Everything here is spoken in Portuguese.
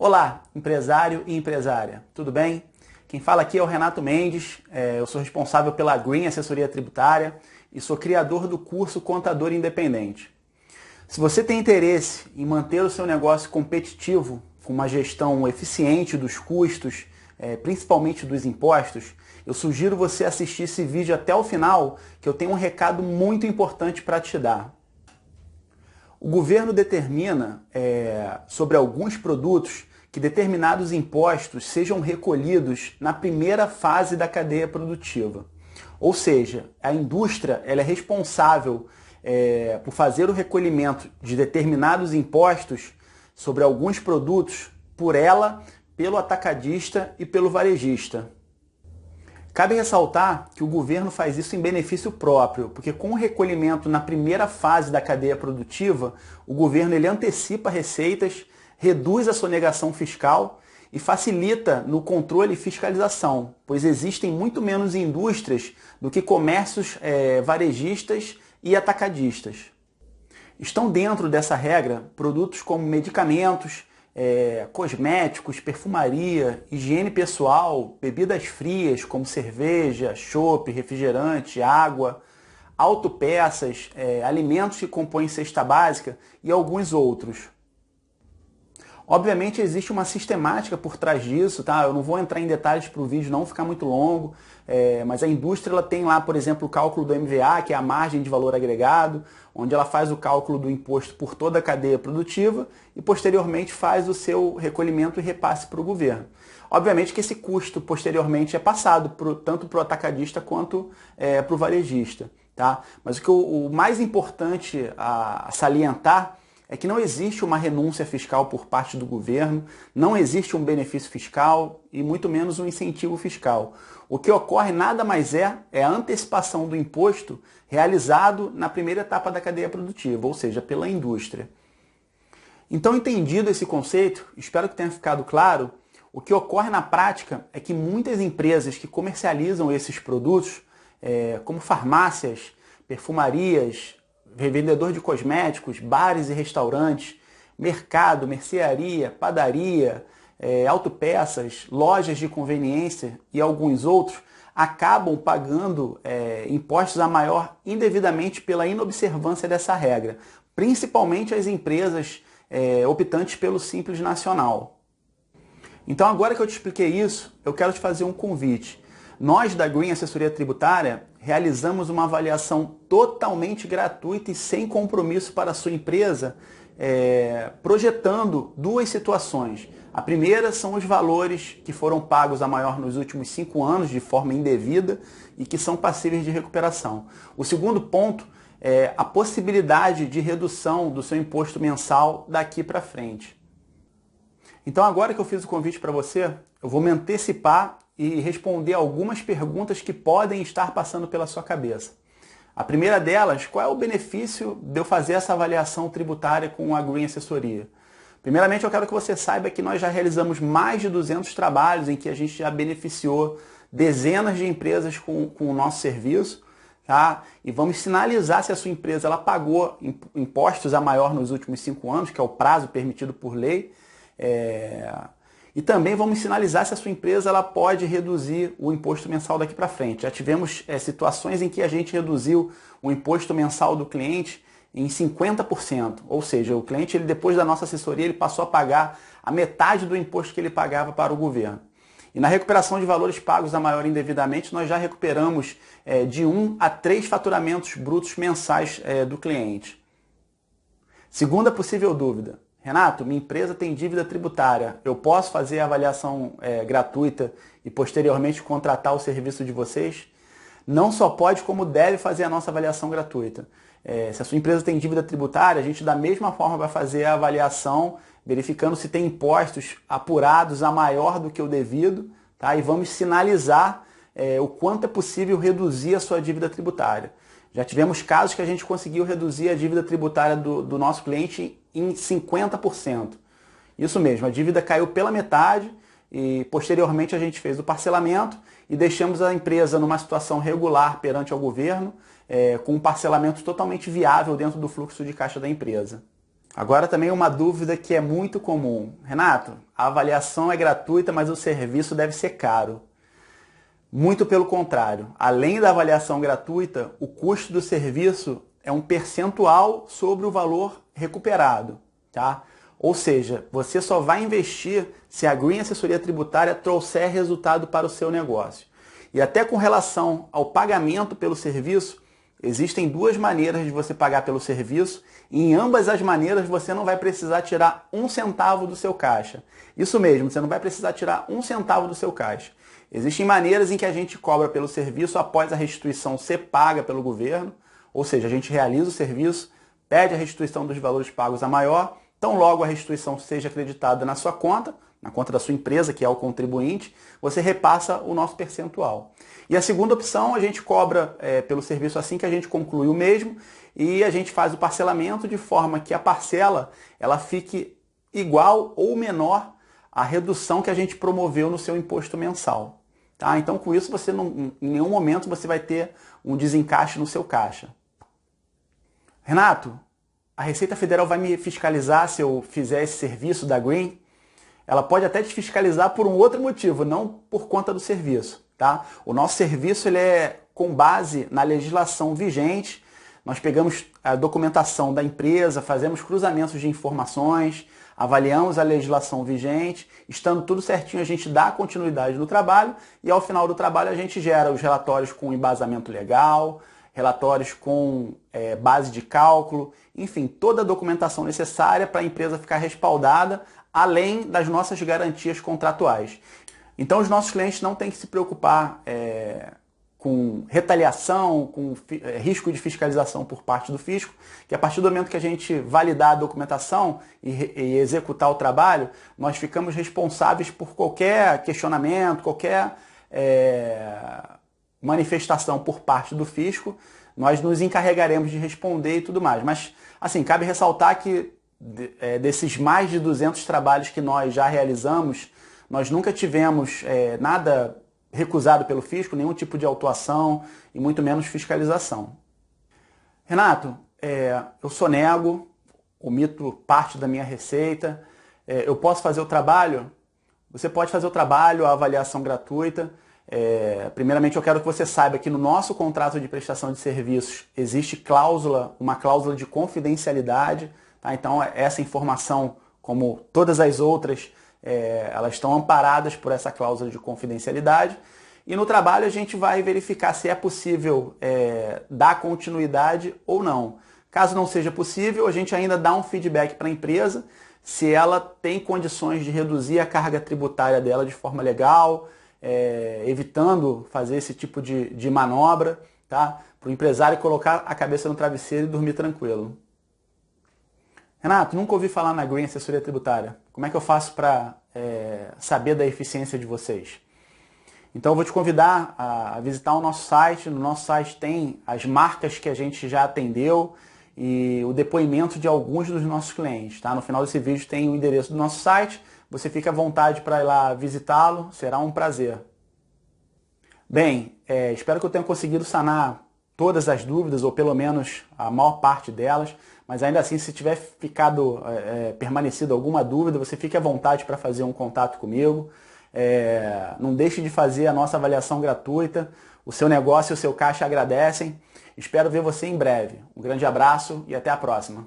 Olá, empresário e empresária, tudo bem? Quem fala aqui é o Renato Mendes, eu sou responsável pela Green Assessoria Tributária e sou criador do curso Contador Independente. Se você tem interesse em manter o seu negócio competitivo, com uma gestão eficiente dos custos, principalmente dos impostos, eu sugiro você assistir esse vídeo até o final, que eu tenho um recado muito importante para te dar. O governo determina sobre alguns produtos que determinados impostos sejam recolhidos na primeira fase da cadeia produtiva. Ou seja, a indústria ela é responsável por fazer o recolhimento de determinados impostos sobre alguns produtos por ela, pelo atacadista e pelo varejista. Cabe ressaltar que o governo faz isso em benefício próprio, porque com o recolhimento na primeira fase da cadeia produtiva, o governo ele antecipa receitas, reduz a sonegação fiscal e facilita no controle e fiscalização, pois existem muito menos indústrias do que comércios varejistas e atacadistas. Estão dentro dessa regra produtos como medicamentos, cosméticos, perfumaria, higiene pessoal, bebidas frias como cerveja, chopp, refrigerante, água, autopeças, alimentos que compõem cesta básica e alguns outros. Obviamente existe uma sistemática por trás disso, tá? Eu não vou entrar em detalhes para o vídeo não ficar muito longo, mas a indústria ela tem lá, por exemplo, o cálculo do MVA, que é a margem de valor agregado, onde ela faz o cálculo do imposto por toda a cadeia produtiva e posteriormente faz o seu recolhimento e repasse para o governo. Obviamente que esse custo posteriormente é passado tanto para o atacadista quanto para o varejista, tá? Mas o mais importante a salientar é que não existe uma renúncia fiscal por parte do governo, não existe um benefício fiscal e muito menos um incentivo fiscal. O que ocorre nada mais é a antecipação do imposto realizado na primeira etapa da cadeia produtiva, ou seja, pela indústria. Então, entendido esse conceito, espero que tenha ficado claro, o que ocorre na prática é que muitas empresas que comercializam esses produtos, como farmácias, perfumarias, revendedor de cosméticos, bares e restaurantes, mercado, mercearia, padaria, autopeças, lojas de conveniência e alguns outros acabam pagando impostos a maior indevidamente pela inobservância dessa regra, principalmente as empresas optantes pelo Simples Nacional. Então agora que eu te expliquei isso, eu quero te fazer um convite. Nós da Green Assessoria Tributária realizamos uma avaliação totalmente gratuita e sem compromisso para a sua empresa, projetando duas situações. A primeira são os valores que foram pagos a maior nos últimos 5 anos de forma indevida e que são passíveis de recuperação. O segundo ponto é a possibilidade de redução do seu imposto mensal daqui para frente. Então agora que eu fiz o convite para você, eu vou me antecipar e responder algumas perguntas que podem estar passando pela sua cabeça. A primeira delas, qual é o benefício de eu fazer essa avaliação tributária com a Green Assessoria? Primeiramente, eu quero que você saiba que nós já realizamos mais de 200 trabalhos em que a gente já beneficiou dezenas de empresas com o nosso serviço, tá? E vamos sinalizar se a sua empresa ela pagou impostos a maior nos últimos 5 anos, que é o prazo permitido por lei, e também vamos sinalizar se a sua empresa ela pode reduzir o imposto mensal daqui para frente. Já tivemos situações em que a gente reduziu o imposto mensal do cliente em 50%. Ou seja, o cliente depois da nossa assessoria ele passou a pagar a metade do imposto que ele pagava para o governo. E na recuperação de valores pagos a maior indevidamente, nós já recuperamos de 1 a 3 faturamentos brutos mensais do cliente. Segunda possível dúvida. Renato, minha empresa tem dívida tributária, eu posso fazer a avaliação gratuita e posteriormente contratar o serviço de vocês? Não só pode, como deve fazer a nossa avaliação gratuita. Se a sua empresa tem dívida tributária, a gente da mesma forma vai fazer a avaliação, verificando se tem impostos apurados a maior do que o devido, tá? E vamos sinalizar o quanto é possível reduzir a sua dívida tributária. Já tivemos casos que a gente conseguiu reduzir a dívida tributária do nosso cliente em 50%. Isso mesmo, a dívida caiu pela metade e posteriormente a gente fez o parcelamento e deixamos a empresa numa situação regular perante ao governo, com um parcelamento totalmente viável dentro do fluxo de caixa da empresa. Agora também uma dúvida que é muito comum. Renato, a avaliação é gratuita, mas o serviço deve ser caro. Muito pelo contrário. Além da avaliação gratuita, o custo do serviço é um percentual sobre o valor recuperado, tá? Ou seja, você só vai investir se a Green Assessoria Tributária trouxer resultado para o seu negócio. E até com relação ao pagamento pelo serviço, existem duas maneiras de você pagar pelo serviço e em ambas as maneiras você não vai precisar tirar um centavo do seu caixa. Isso mesmo, você não vai precisar tirar um centavo do seu caixa. Existem maneiras em que a gente cobra pelo serviço após a restituição ser paga pelo governo, ou seja, a gente realiza o serviço, pede a restituição dos valores pagos a maior, então logo a restituição seja acreditada na sua conta, na conta da sua empresa, que é o contribuinte, você repassa o nosso percentual. E a segunda opção, a gente cobra pelo serviço assim que a gente conclui o mesmo e a gente faz o parcelamento de forma que a parcela ela fique igual ou menor à redução que a gente promoveu no seu imposto mensal. Tá? Então com isso você não, em nenhum momento você vai ter um desencaixe no seu caixa. Renato, a Receita Federal vai me fiscalizar se eu fizer esse serviço da Green? Ela pode até te fiscalizar por um outro motivo, não por conta do serviço. Tá? O nosso serviço ele é com base na legislação vigente, nós pegamos a documentação da empresa, fazemos cruzamentos de informações, avaliamos a legislação vigente, estando tudo certinho a gente dá continuidade no trabalho e ao final do trabalho a gente gera os relatórios com embasamento legal, relatórios com base de cálculo, enfim, toda a documentação necessária para a empresa ficar respaldada, além das nossas garantias contratuais. Então os nossos clientes não têm que se preocupar com retaliação, com risco de fiscalização por parte do fisco, que a partir do momento que a gente validar a documentação e executar o trabalho, nós ficamos responsáveis por qualquer questionamento, qualquer manifestação por parte do fisco, nós nos encarregaremos de responder e tudo mais. Mas, assim, cabe ressaltar que desses mais de 200 trabalhos que nós já realizamos, nós nunca tivemos nada recusado pelo fisco, nenhum tipo de autuação e muito menos fiscalização. Renato, eu sonego, omito parte da minha receita, eu posso fazer o trabalho? Você pode fazer o trabalho, a avaliação gratuita. Primeiramente eu quero que você saiba que no nosso contrato de prestação de serviços existe uma cláusula de confidencialidade, tá? Então essa informação, como todas as outras, elas estão amparadas por essa cláusula de confidencialidade e no trabalho a gente vai verificar se é possível dar continuidade ou não. Caso não seja possível, a gente ainda dá um feedback para a empresa se ela tem condições de reduzir a carga tributária dela de forma legal, evitando fazer esse tipo de manobra, tá? Para o empresário colocar a cabeça no travesseiro e dormir tranquilo. Renato, nunca ouvi falar na Green Assessoria Tributária. Como é que eu faço para saber da eficiência de vocês? Então eu vou te convidar a visitar o nosso site. No nosso site tem as marcas que a gente já atendeu e o depoimento de alguns dos nossos clientes. Tá? No final desse vídeo tem o endereço do nosso site. Você fica à vontade para ir lá visitá-lo. Será um prazer. Bem, espero que eu tenha conseguido sanar todas as dúvidas, ou pelo menos a maior parte delas. Mas ainda assim, se tiver permanecido alguma dúvida, você fique à vontade para fazer um contato comigo. Não deixe de fazer a nossa avaliação gratuita. O seu negócio e o seu caixa agradecem. Espero ver você em breve. Um grande abraço e até a próxima.